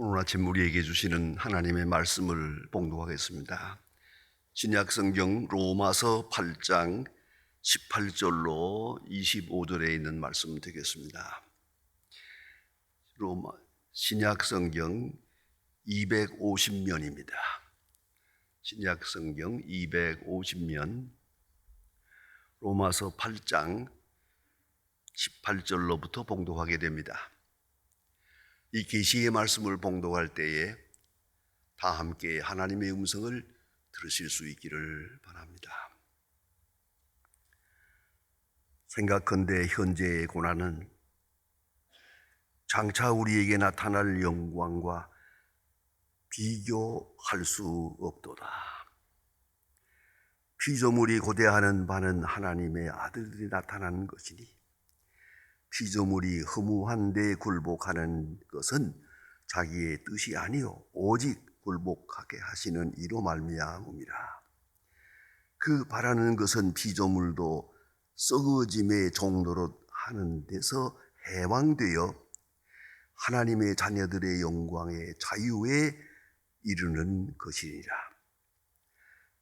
오늘 아침 우리에게 주시는 하나님의 말씀을 봉독하겠습니다. 신약성경 로마서 8장 18절로 25절에 있는 말씀 되겠습니다. 신약성경 250면입니다. 신약성경 250면 로마서 8장 18절로부터 봉독하게 됩니다. 이 계시의 말씀을 봉독할 때에 다 함께 하나님의 음성을 들으실 수 있기를 바랍니다. 생각컨대 현재의 고난은 장차 우리에게 나타날 영광과 비교할 수 없도다. 피조물이 고대하는 바는 하나님의 아들들이 나타나는 것이니 피조물이 허무한 데 굴복하는 것은 자기의 뜻이 아니요 오직 굴복하게 하시는 이로 말미암음이라. 그 바라는 것은 피조물도 썩어짐의 종로로 하는 데서 해방되어 하나님의 자녀들의 영광의 자유에 이르는 것이니라.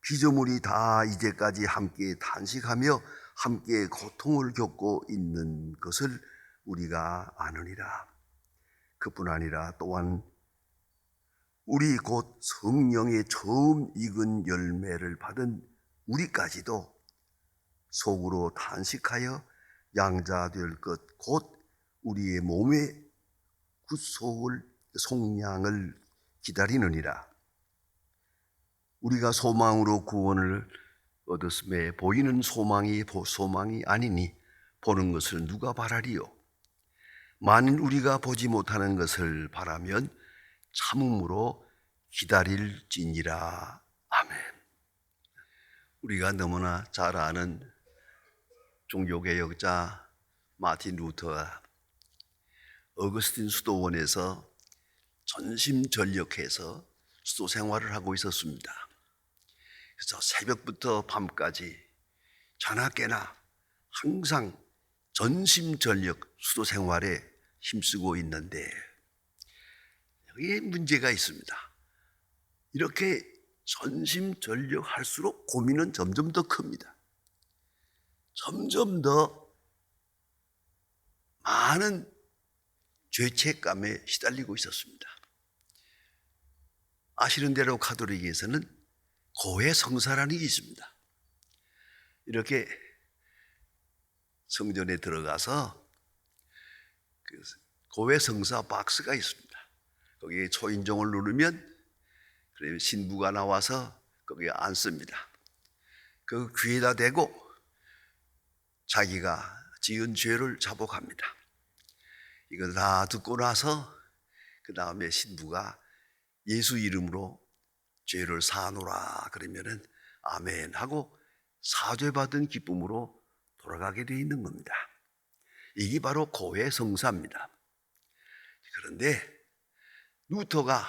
피조물이 다 이제까지 함께 탄식하며 함께 고통을 겪고 있는 것을 우리가 아느니라. 그뿐 아니라 또한 우리 곧 성령의 처음 익은 열매를 받은 우리까지도 속으로 탄식하여 양자될 것 곧 우리의 몸의 구속을 속량을 기다리느니라. 우리가 소망으로 구원을 얻었음에 보이는 소망이 아니니 보는 것을 누가 바라리요? 만일 우리가 보지 못하는 것을 바라면 참음으로 기다릴지니라. 아멘. 우리가 너무나 잘 아는 종교개혁자 마틴 루터가 어거스틴 수도원에서 전심전력해서 수도 생활을 하고 있었습니다. 그래서 새벽부터 밤까지 자나깨나 항상 전심전력 수도 생활에 힘쓰고 있는데 여기에 문제가 있습니다. 이렇게 전심전력 할수록 고민은 점점 더 큽니다. 점점 더 많은 죄책감에 시달리고 있었습니다. 아시는 대로 가톨릭에서는 고해성사라는 게 있습니다. 이렇게 성전에 들어가서 그 고해성사 박스가 있습니다. 거기에 초인종을 누르면 그러면 신부가 나와서 거기에 앉습니다. 그 귀에다 대고 자기가 지은 죄를 자복합니다. 이걸 다 듣고 나서 그 다음에 신부가 예수 이름으로 죄를 사노라 그러면은 아멘 하고 사죄받은 기쁨으로 돌아가게 되어 있는 겁니다. 이게 바로 고해성사입니다. 그런데 루터가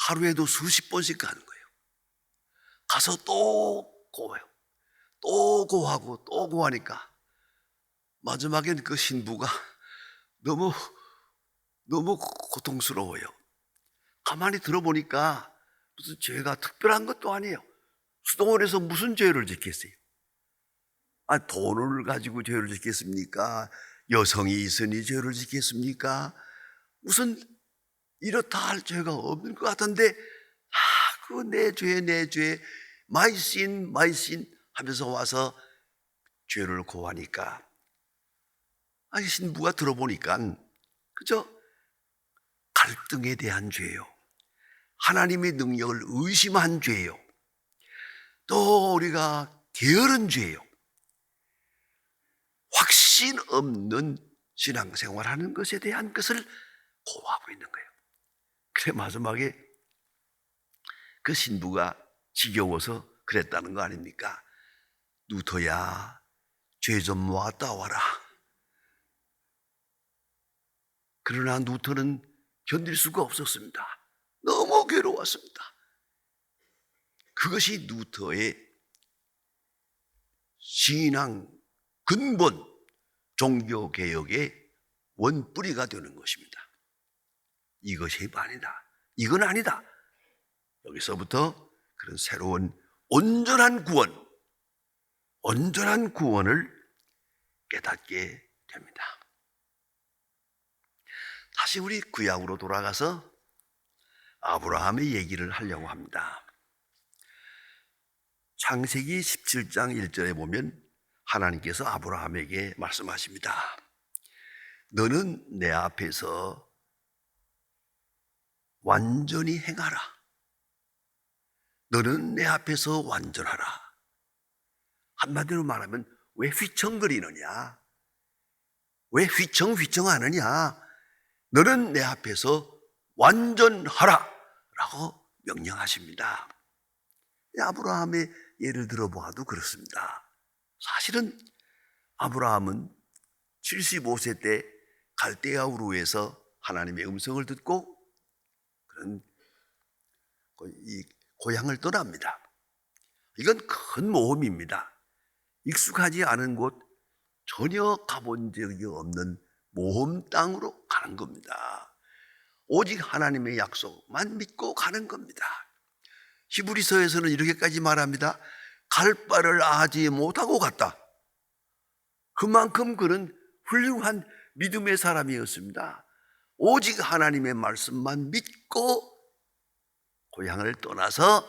하루에도 수십 번씩 가는 거예요. 가서 또 고해요. 또 고하고 또 고하니까 마지막엔 그 신부가 너무 고통스러워요. 가만히 들어보니까 무슨 죄가 특별한 것도 아니에요. 수도원에서 무슨 죄를 짓겠어요? 돈을 가지고 죄를 짓겠습니까? 여성이 있으니 죄를 짓겠습니까? 무슨 이렇다 할 죄가 없는 것 같은데 그 내 죄 my sin 하면서 와서 죄를 고하니까 신부가 들어보니까 그저 갈등에 대한 죄요, 하나님의 능력을 의심한 죄요, 또 우리가 게으른 죄요, 확신 없는 신앙생활하는 것에 대한 것을 고하고 있는 거예요. 그래 마지막에 그 신부가 지겨워서 그랬다는 거 아닙니까? 루터야, 죄 좀 놨다 와라. 그러나 루터는 견딜 수가 없었습니다. 너무 괴로웠습니다. 그것이 루터의 신앙 근본 종교개혁의 원뿌리가 되는 것입니다. 이것이 아니다. 이건 아니다. 여기서부터 그런 새로운 온전한 구원을 깨닫게 됩니다. 다시 우리 구약으로 돌아가서 아브라함의 얘기를 하려고 합니다. 창세기 17장 1절에 보면 하나님께서 아브라함에게 말씀하십니다. 너는 내 앞에서 완전히 행하라. 너는 내 앞에서 완전하라. 한마디로 말하면 왜 휘청거리느냐? 왜 휘청휘청하느냐? 너는 내 앞에서 완전하라 라고 명령하십니다. 아브라함의 예를 들어보아도 그렇습니다. 사실은 아브라함은 75세 때 갈대아 우르에서 하나님의 음성을 듣고 이 고향을 떠납니다. 이건 큰 모험입니다. 익숙하지 않은 곳, 전혀 가본 적이 없는 모험 땅으로 가는 겁니다. 오직 하나님의 약속만 믿고 가는 겁니다. 히브리서에서는 이렇게까지 말합니다. 갈 바를 아지 못하고 갔다. 그만큼 그는 훌륭한 믿음의 사람이었습니다. 오직 하나님의 말씀만 믿고 고향을 떠나서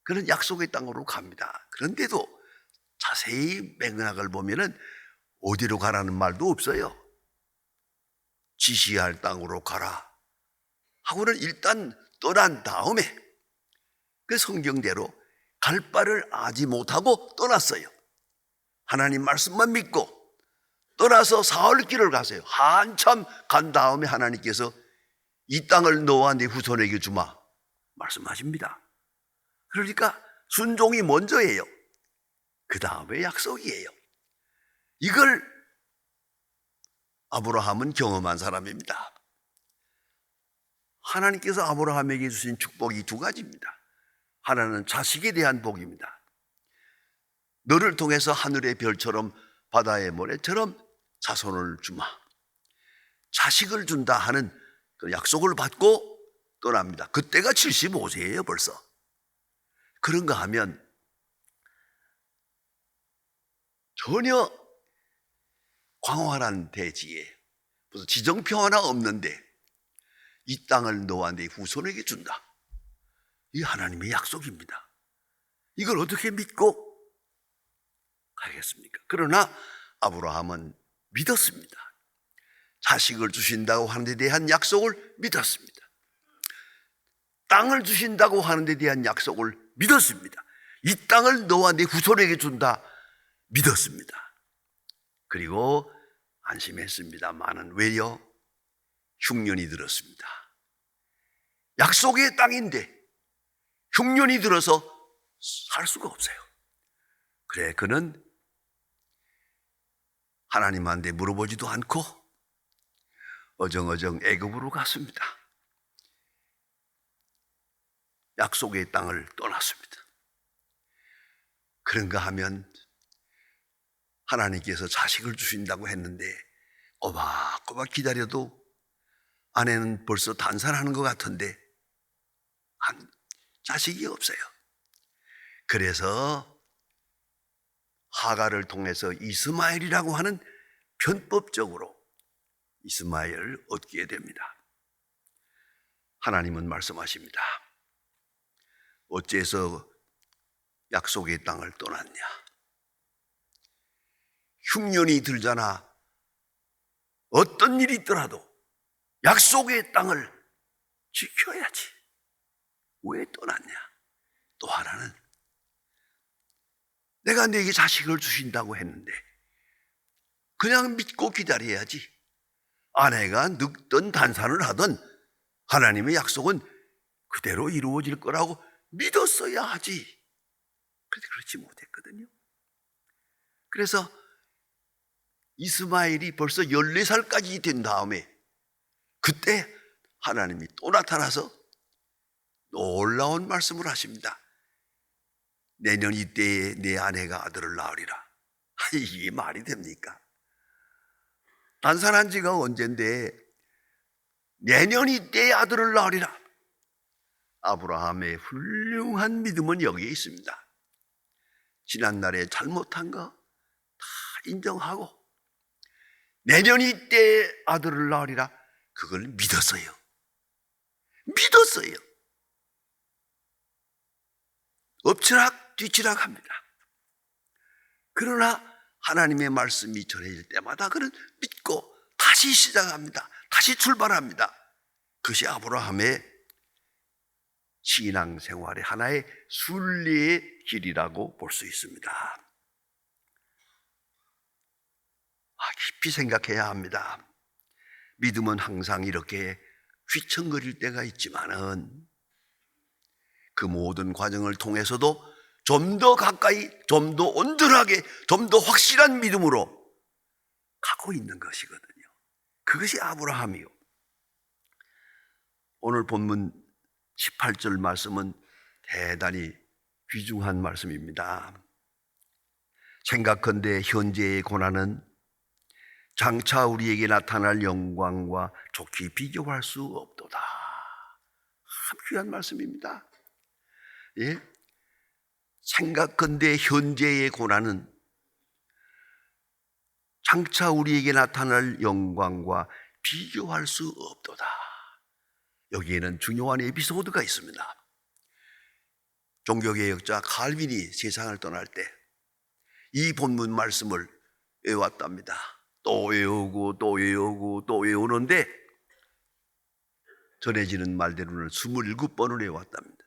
그는 약속의 땅으로 갑니다. 그런데도 자세히 맥락을 보면은 어디로 가라는 말도 없어요. 지시할 땅으로 가라 하고는 일단 떠난 다음에 그 성경대로 갈 바를 아지 못하고 떠났어요. 하나님 말씀만 믿고 떠나서 사흘 길을 가세요. 한참 간 다음에 하나님께서 이 땅을 너와 네 후손에게 주마 말씀하십니다. 그러니까 순종이 먼저예요. 그 다음에 약속이에요. 이걸 아브라함은 경험한 사람입니다. 하나님께서 아브라함에게 주신 축복이 두 가지입니다. 하나는 자식에 대한 복입니다. 너를 통해서 하늘의 별처럼 바다의 모래처럼 자손을 주마. 자식을 준다 하는 그 약속을 받고 떠납니다. 그때가 75세예요 벌써. 그런가 하면 전혀 광활한 대지에 무슨 지정표 하나 없는데 이 땅을 너와 네 후손에게 준다. 이 하나님의 약속입니다. 이걸 어떻게 믿고 가겠습니까? 그러나 아브라함은 믿었습니다. 자식을 주신다고 하는 데 대한 약속을 믿었습니다. 땅을 주신다고 하는 데 대한 약속을 믿었습니다. 이 땅을 너와 네 후손에게 준다 믿었습니다. 그리고 안심했습니다만은 왜요? 흉년이 들었습니다. 약속의 땅인데 흉년이 들어서 살 수가 없어요. 그래 그는 하나님한테 물어보지도 않고 어정어정 애굽으로 갔습니다. 약속의 땅을 떠났습니다. 그런가 하면 하나님께서 자식을 주신다고 했는데 꼬박꼬박 기다려도 아내는 벌써 단산하는 것 같은데 자식이 없어요. 그래서 하갈을 통해서 이스마엘이라고 하는 편법적으로 이스마엘을 얻게 됩니다. 하나님은 말씀하십니다. 어째서 약속의 땅을 떠났냐? 흉년이 들잖아. 어떤 일이 있더라도 약속의 땅을 지켜야지. 왜 떠났냐? 또 하나는 내가 네게 자식을 주신다고 했는데 그냥 믿고 기다려야지. 아내가 늙든 단산을 하든 하나님의 약속은 그대로 이루어질 거라고 믿었어야 하지. 그런데 그렇지 못했거든요. 그래서 이스마엘이 벌써 14살까지 된 다음에 그때 하나님이 또 나타나서 놀라운 말씀을 하십니다. 내년 이때에 내 아내가 아들을 낳으리라. 이게 말이 됩니까? 단산한 지가 언젠데 내년이 내 아들을 낳으리라. 아브라함의 훌륭한 믿음은 여기에 있습니다. 지난날에 잘못한 거 다 인정하고 내년이 때 아들을 낳으리라, 그걸 믿었어요. 믿었어요. 엎치락 뒤치락 합니다. 그러나 하나님의 말씀이 전해질 때마다 그는 믿고 다시 시작합니다. 다시 출발합니다. 그것이 아브라함의 신앙생활의 하나의 순리의 길이라고 볼 수 있습니다. 깊이 생각해야 합니다. 믿음은 항상 이렇게 휘청거릴 때가 있지만은 그 모든 과정을 통해서도 좀 더 가까이, 좀 더 온전하게, 좀 더 확실한 믿음으로 가고 있는 것이거든요. 그것이 아브라함이요. 오늘 본문 18절 말씀은 대단히 귀중한 말씀입니다. 생각컨대 현재의 고난은 장차 우리에게 나타날 영광과 좋게 비교할 수 없도다. 참 귀한 말씀입니다. 예? 생각컨대 현재의 고난은 장차 우리에게 나타날 영광과 비교할 수 없도다. 여기에는 중요한 에피소드가 있습니다. 종교개혁자 칼빈이 세상을 떠날 때 이 본문 말씀을 외웠답니다. 또 외우고 또 외우고 또 외우는데 전해지는 말대로는 27번을 외웠답니다.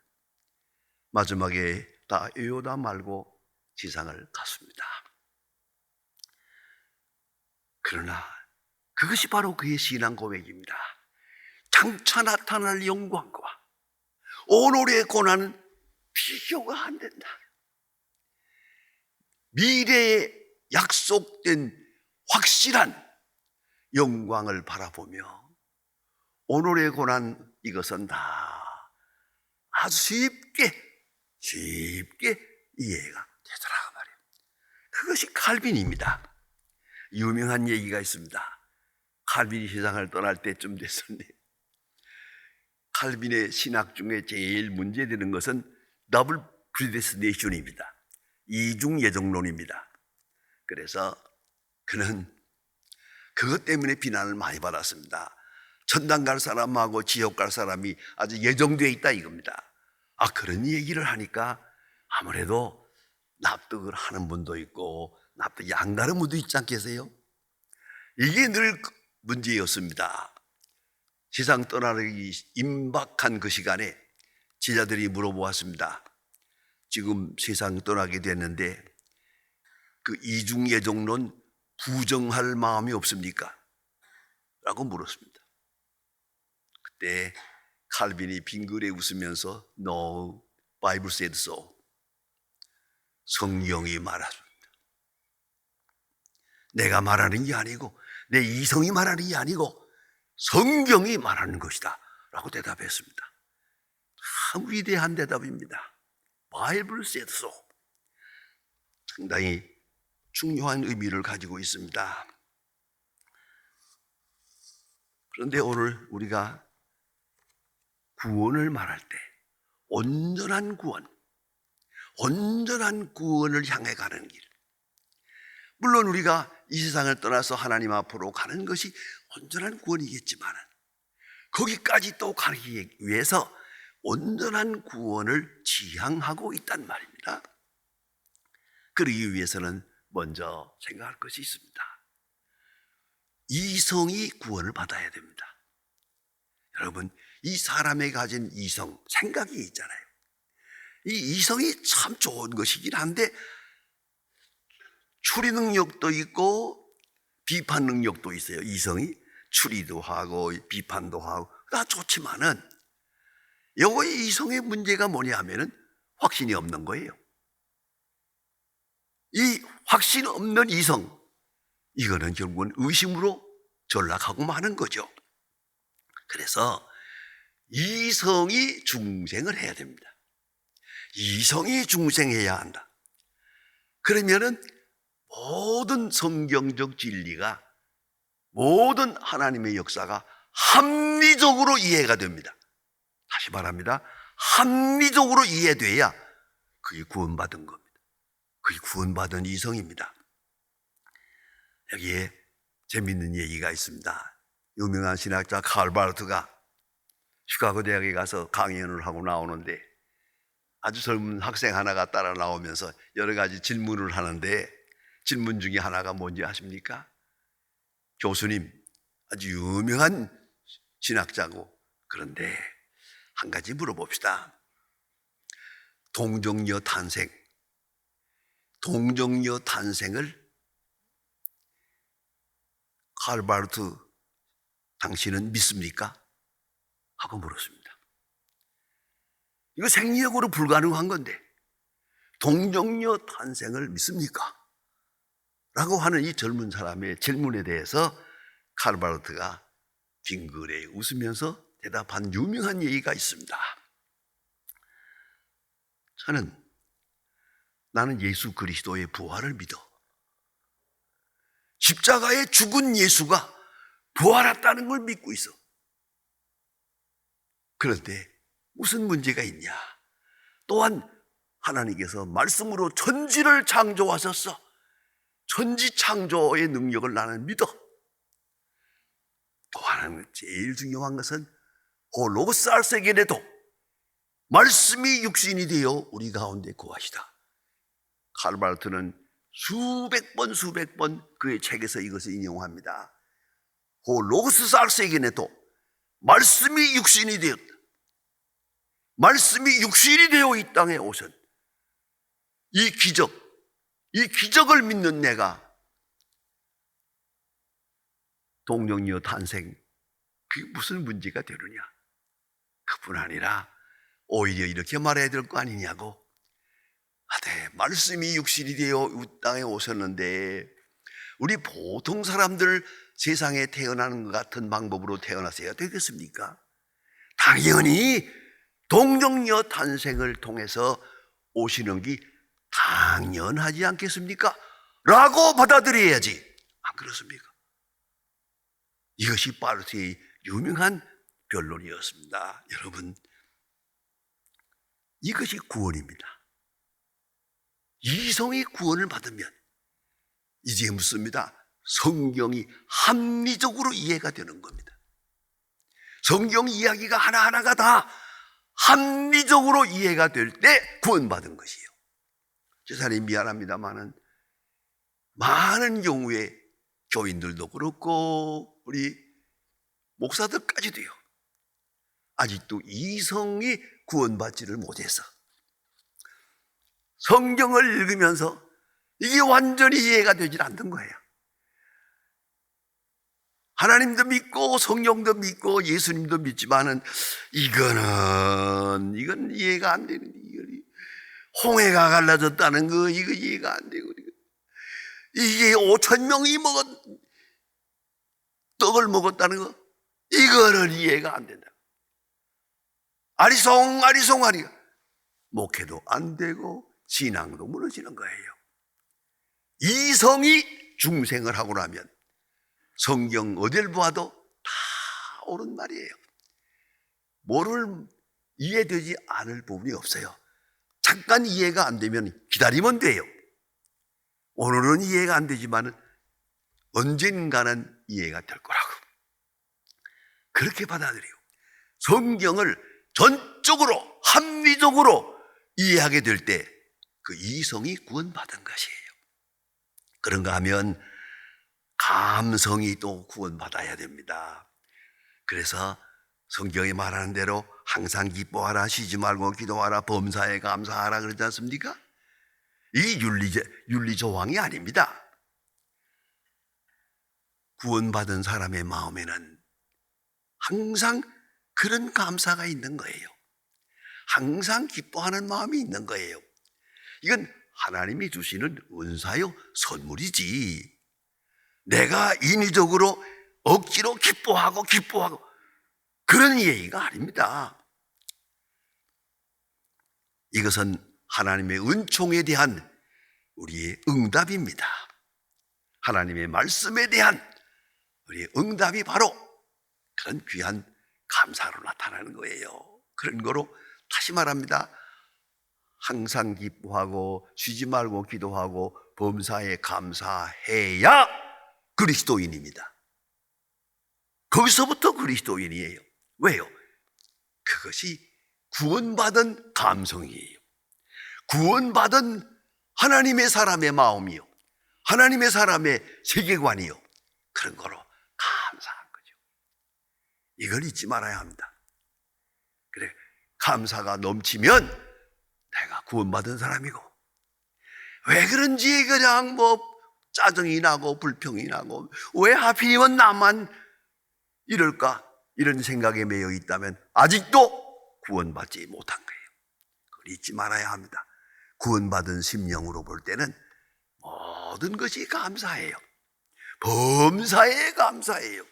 마지막에 다 외우다 말고 지상을 갔습니다. 그러나 그것이 바로 그의 신앙 고백입니다. 장차 나타날 영광과 오늘의 고난은 비교가 안 된다. 미래에 약속된 확실한 영광을 바라보며 오늘의 고난, 이것은 다 아주 쉽게 이해가 되더라 말이에요. 그것이 칼빈입니다. 유명한 얘기가 있습니다. 칼빈이 세상을 떠날 때쯤 됐었는데 칼빈의 신학 중에 제일 문제되는 것은 더블 프리데스티네이션입니다. 이중 예정론입니다. 그래서 그는 그것 때문에 비난을 많이 받았습니다. 천당 갈 사람하고 지옥 갈 사람이 아주 예정되어 있다 이겁니다. 그런 얘기를 하니까 아무래도 납득을 하는 분도 있고 납득이 안 가는 분도 있지 않겠어요? 이게 늘 문제였습니다. 세상 떠나기 임박한 그 시간에 제자들이 물어보았습니다. 지금 세상 떠나게 됐는데 그 이중예정론 부정할 마음이 없습니까? 라고 물었습니다. 그때 칼빈이 빙그레 웃으면서 No, Bible said so. 성경이 말하십니다. 내가 말하는 게 아니고 내 이성이 말하는 게 아니고 성경이 말하는 것이다 라고 대답했습니다. 참 위대한 대답입니다. Bible said so. 상당히 중요한 의미를 가지고 있습니다. 그런데 오늘 우리가 구원을 말할 때 온전한 구원을 향해 가는 길, 물론 우리가 이 세상을 떠나서 하나님 앞으로 가는 것이 온전한 구원이겠지만 거기까지 또 가기 위해서 온전한 구원을 지향하고 있단 말입니다. 그러기 위해서는 먼저 생각할 것이 있습니다. 이성이 구원을 받아야 됩니다. 여러분, 이 사람이 가진 이성, 생각이 있잖아요. 이 이성이 참 좋은 것이긴 한데 추리 능력도 있고 비판 능력도 있어요. 이성이 추리도 하고 비판도 하고 다 좋지만은 여기 이성의 문제가 뭐냐 하면은 확신이 없는 거예요. 이 확신 없는 이성, 이거는 결국은 의심으로 전락하고 마는 거죠. 그래서 이성이 중생을 해야 됩니다. 이성이 중생해야 한다. 그러면은 모든 성경적 진리가, 모든 하나님의 역사가 합리적으로 이해가 됩니다. 다시 말합니다. 합리적으로 이해돼야 그게 구원받은 겁니다. 그게 구원받은 이성입니다. 여기에 재밌는 얘기가 있습니다. 유명한 신학자 칼바르트가 시카고 대학에 가서 강연을 하고 나오는데 아주 젊은 학생 하나가 따라 나오면서 여러 가지 질문을 하는데 질문 중에 하나가 뭔지 아십니까? 교수님, 아주 유명한 신학자고 그런데 한 가지 물어봅시다. 동정녀 탄생을 칼바르트 당신은 믿습니까? 하고 물었습니다. 이거 생리적으로 불가능한 건데 동정녀 탄생을 믿습니까? 라고 하는 이 젊은 사람의 질문에 대해서 칼바르트가 빙그레 웃으면서 대답한 유명한 얘기가 있습니다. 나는 예수 그리스도의 부활을 믿어. 십자가에 죽은 예수가 부활했다는 걸 믿고 있어. 그런데 무슨 문제가 있냐? 또한 하나님께서 말씀으로 천지를 창조하셨어. 천지 창조의 능력을 나는 믿어. 또 하나는 제일 중요한 것은 홀로고스 알세게네도 말씀이 육신이 되어 우리 가운데 거하시다. 칼바르트는 수백 번 그의 책에서 이것을 인용합니다. 홀로고스 알세게네도 말씀이 육신이 되었다. 말씀이 육신이 되어 이 땅에 오신 이 기적을 믿는 내가 동정녀 탄생, 그게 무슨 문제가 되느냐? 그뿐 아니라 오히려 이렇게 말해야 될 거 아니냐고. 말씀이 육신이 되어 이 땅에 오셨는데 우리 보통 사람들 세상에 태어나는 것 같은 방법으로 태어나셔야 되겠습니까? 당연히 동정녀 탄생을 통해서 오시는 게 당연하지 않겠습니까? 라고 받아들여야지. 안 그렇습니까? 이것이 바르트의 유명한 변론이었습니다. 여러분, 이것이 구원입니다. 이성이 구원을 받으면 이제 묻습니다. 성경이 합리적으로 이해가 되는 겁니다. 성경 이야기가 하나하나가 다 합리적으로 이해가 될 때 구원받은 것이에요. 제사님 미안합니다만은 많은 경우에 교인들도 그렇고 우리 목사들까지도요, 아직도 이성이 구원받지를 못해서 성경을 읽으면서 이게 완전히 이해가 되질 않는 거예요. 하나님도 믿고 성령도 믿고 예수님도 믿지만은 이건 이해가 안 되는, 홍해가 갈라졌다는 거 이거 이해가 안 되고, 이게 5,000명이 떡을 먹었다는 거 이거를 이해가 안 된다. 아리송아리송아리 목회도 안 되고 신앙도 무너지는 거예요. 이성이 중생을 하고 나면 성경 어딜 보아도 다 옳은 말이에요. 뭐를 이해되지 않을 부분이 없어요. 잠깐 이해가 안 되면 기다리면 돼요. 오늘은 이해가 안 되지만 언젠가는 이해가 될 거라고. 그렇게 받아들여요. 성경을 전적으로 합리적으로 이해하게 될 때 그 이성이 구원받은 것이에요. 그런가 하면 감성이 또 구원받아야 됩니다. 그래서 성경이 말하는 대로 항상 기뻐하라, 쉬지 말고 기도하라, 범사에 감사하라 그러지 않습니까? 이 윤리 조항이 아닙니다. 구원받은 사람의 마음에는 항상 그런 감사가 있는 거예요. 항상 기뻐하는 마음이 있는 거예요. 이건 하나님이 주시는 은사요, 선물이지. 내가 인위적으로 억지로 기뻐하고 그런 얘기가 아닙니다. 이것은 하나님의 은총에 대한 우리의 응답입니다. 하나님의 말씀에 대한 우리의 응답이 바로 그런 귀한 감사로 나타나는 거예요. 그런 거로 다시 말합니다. 항상 기뻐하고 쉬지 말고 기도하고 범사에 감사해야 그리스도인입니다. 거기서부터 그리스도인이에요. 왜요? 그것이 구원받은 감성이에요. 구원받은 하나님의 사람의 마음이요, 하나님의 사람의 세계관이요, 그런 거로 감사한 거죠. 이걸 잊지 말아야 합니다. 그래, 감사가 넘치면 내가 구원받은 사람이고, 왜 그런지 그냥 짜증이 나고 불평이 나고 왜 하필이면 나만 이럴까, 이런 생각에 매여 있다면 아직도 구원받지 못한 거예요. 그걸 잊지 말아야 합니다. 구원받은 심령으로 볼 때는 모든 것이 감사해요. 범사에 감사해요.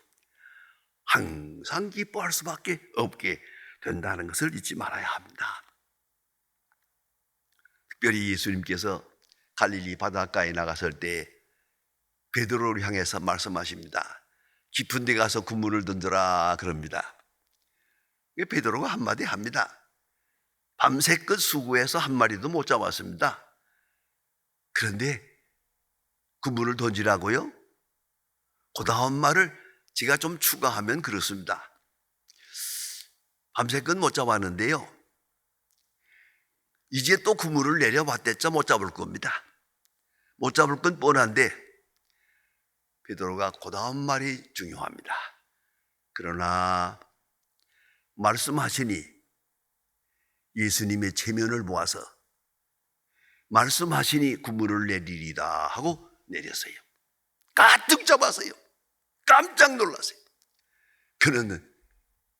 항상 기뻐할 수밖에 없게 된다는 것을 잊지 말아야 합니다. 특별히 예수님께서 갈릴리 바닷가에 나갔을 때 베드로를 향해서 말씀하십니다. 깊은 데 가서 그물을 던져라 그럽니다. 베드로가 한마디 합니다. 밤새껏 수고해서 한 마리도 못 잡았습니다. 그런데 그물을 던지라고요? 그 다음 말을 제가 좀 추가하면 그렇습니다. 밤새껏 못 잡았는데요, 이제 또 그물을 내려봤댔자 못 잡을 겁니다. 못 잡을 건 뻔한데 베드로가 그 다음 말이 중요합니다. 그러나 말씀하시니 예수님의 체면을 보아서 말씀하시니 그물을 내리리다 하고 내렸어요. 가득 잡았어요. 깜짝 놀랐어요. 그는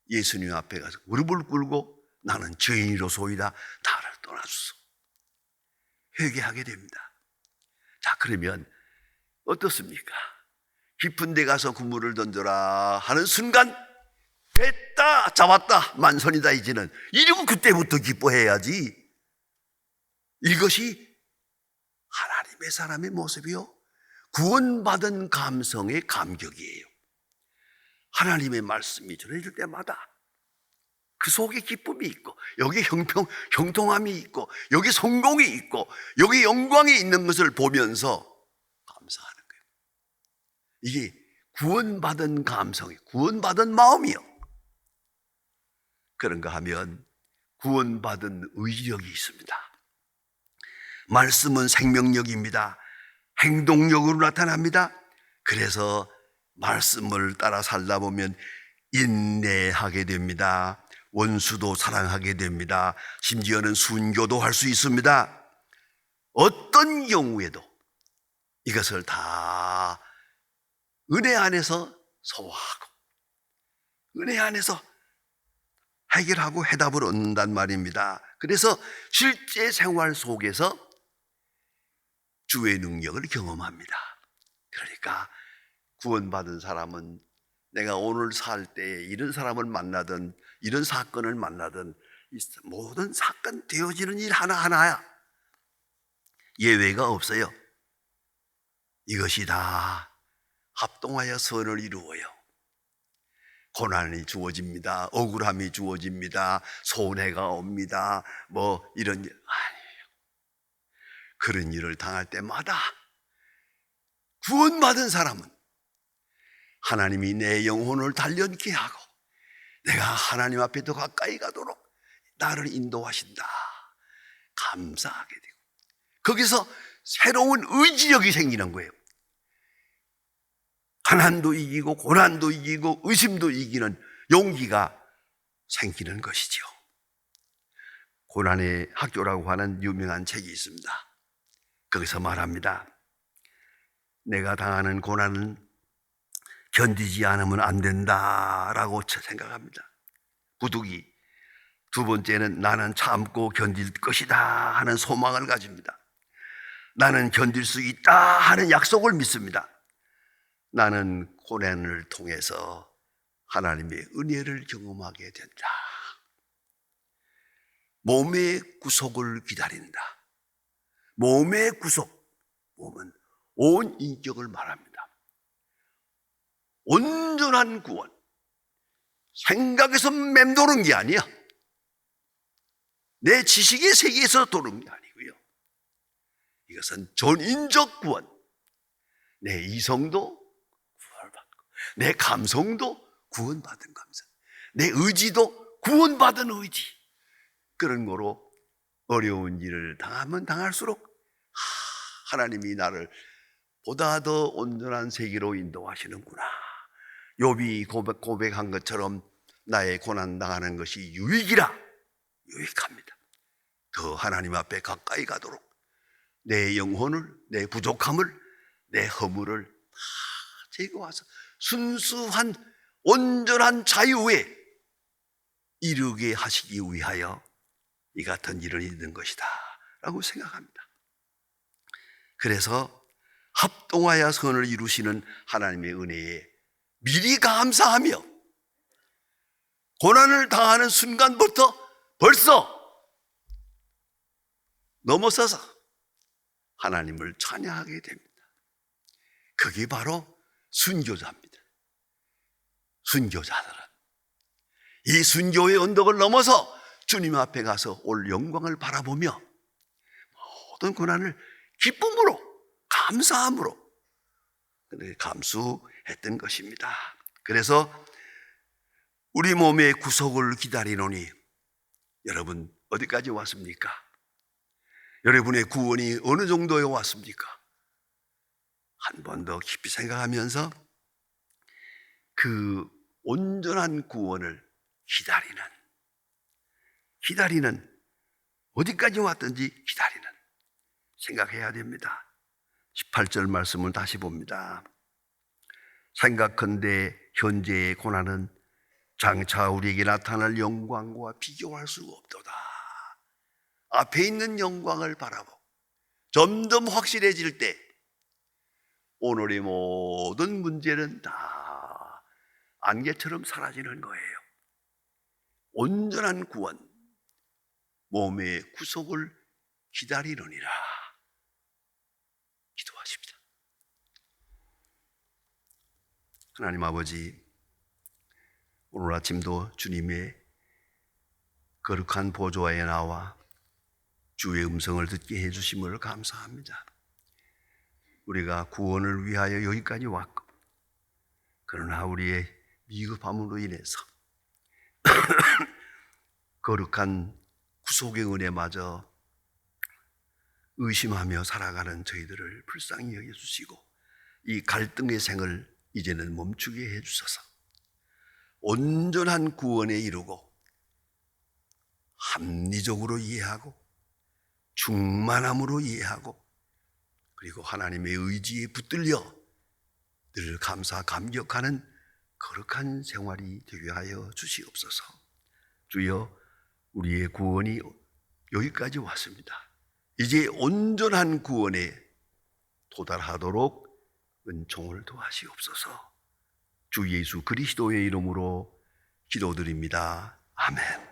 예수님 앞에 가서 무릎을 꿇고 나는 죄인이로소이다, 나를 떠나주소, 회개하게 됩니다. 자, 그러면 어떻습니까? 깊은 데 가서 그물을 던져라 하는 순간 됐다, 잡았다, 만선이다, 이제는 이러고 그때부터 기뻐해야지. 이것이 하나님의 사람의 모습이요, 구원받은 감성의 감격이에요. 하나님의 말씀이 전해질 때마다 그 속에 기쁨이 있고, 여기 형통함이 있고, 여기 성공이 있고, 여기 영광이 있는 것을 보면서 감사하는 거예요. 이게 구원받은 감성이, 구원받은 마음이요. 그런가 하면 구원받은 의지력이 있습니다. 말씀은 생명력입니다. 행동력으로 나타납니다. 그래서 말씀을 따라 살다 보면 인내하게 됩니다. 원수도 사랑하게 됩니다. 심지어는 순교도 할 수 있습니다. 어떤 경우에도 이것을 다 은혜 안에서 소화하고 은혜 안에서 해결하고 해답을 얻는단 말입니다. 그래서 실제 생활 속에서 주의 능력을 경험합니다. 그러니까 구원받은 사람은 내가 오늘 살 때 이런 사람을 만나든 이런 사건을 만나든 모든 사건 되어지는 일 하나하나야 예외가 없어요. 이것이 다 합동하여 선을 이루어요. 고난이 주어집니다. 억울함이 주어집니다. 손해가 옵니다. 이런 일 아니에요. 그런 일을 당할 때마다 구원받은 사람은 하나님이 내 영혼을 단련케 하고 내가 하나님 앞에 더 가까이 가도록 나를 인도하신다, 감사하게 되고, 거기서 새로운 의지력이 생기는 거예요. 가난도 이기고 고난도 이기고 의심도 이기는 용기가 생기는 것이죠. 고난의 학교라고 하는 유명한 책이 있습니다. 거기서 말합니다. 내가 당하는 고난은 견디지 않으면 안 된다라고 생각합니다. 부득이 두 번째는 나는 참고 견딜 것이다 하는 소망을 가집니다. 나는 견딜 수 있다 하는 약속을 믿습니다. 나는 고난을 통해서 하나님의 은혜를 경험하게 된다. 몸의 구속을 기다린다. 몸의 구속, 몸은 온 인격을 말합니다. 온전한 구원, 생각에서 맴도는 게 아니야. 내 지식의 세계에서 도는 게 아니고요. 이것은 전인적 구원. 내 이성도 구원받고, 내 감성도 구원받은 감성, 내 의지도 구원받은 의지. 그런 거로 어려운 일을 당하면 당할수록 하나님이 나를 보다 더 온전한 세계로 인도하시는구나. 욥이 고백한 것처럼 나의 고난 당하는 것이 유익이라. 유익합니다. 더 하나님 앞에 가까이 가도록 내 영혼을, 내 부족함을, 내 허물을 다 제거해서 순수한 온전한 자유에 이르게 하시기 위하여 이 같은 일을 있는 것이다 라고 생각합니다. 그래서 합동하여 선을 이루시는 하나님의 은혜에 미리 감사하며 고난을 당하는 순간부터 벌써 넘어서서 하나님을 찬양하게 됩니다. 그게 바로 순교자입니다. 순교자들은 이 순교의 언덕을 넘어서 주님 앞에 가서 올 영광을 바라보며 모든 고난을 기쁨으로, 감사함으로 감수했던 것입니다. 그래서 우리 몸의 구속을 기다리노니, 여러분 어디까지 왔습니까? 여러분의 구원이 어느 정도에 왔습니까? 한 번 더 깊이 생각하면서 그 온전한 구원을 기다리는 어디까지 왔든지 기다리는 생각해야 됩니다. 18절 말씀을 다시 봅니다. 생각컨대 현재의 고난은 장차 우리에게 나타날 영광과 비교할 수가 없도다. 앞에 있는 영광을 바라보고 점점 확실해질 때 오늘의 모든 문제는 다 안개처럼 사라지는 거예요. 온전한 구원, 몸의 구속을 기다리느니라. 기도하십니다. 하나님 아버지, 오늘 아침도 주님의 거룩한 보좌에 나와 주의 음성을 듣게 해주심을 감사합니다. 우리가 구원을 위하여 여기까지 왔고, 그러나 우리의 미흡함으로 인해서 거룩한 구속의 은혜마저 의심하며 살아가는 저희들을 불쌍히 여겨주시고, 이 갈등의 생을 이제는 멈추게 해주셔서 온전한 구원에 이르고 합리적으로 이해하고 충만함으로 이해하고, 그리고 하나님의 의지에 붙들려 늘 감사 감격하는 거룩한 생활이 되게 하여 주시옵소서. 주여, 우리의 구원이 여기까지 왔습니다. 이제 온전한 구원에 도달하도록 은총을 도하시옵소서. 주 예수 그리스도의 이름으로 기도드립니다. 아멘.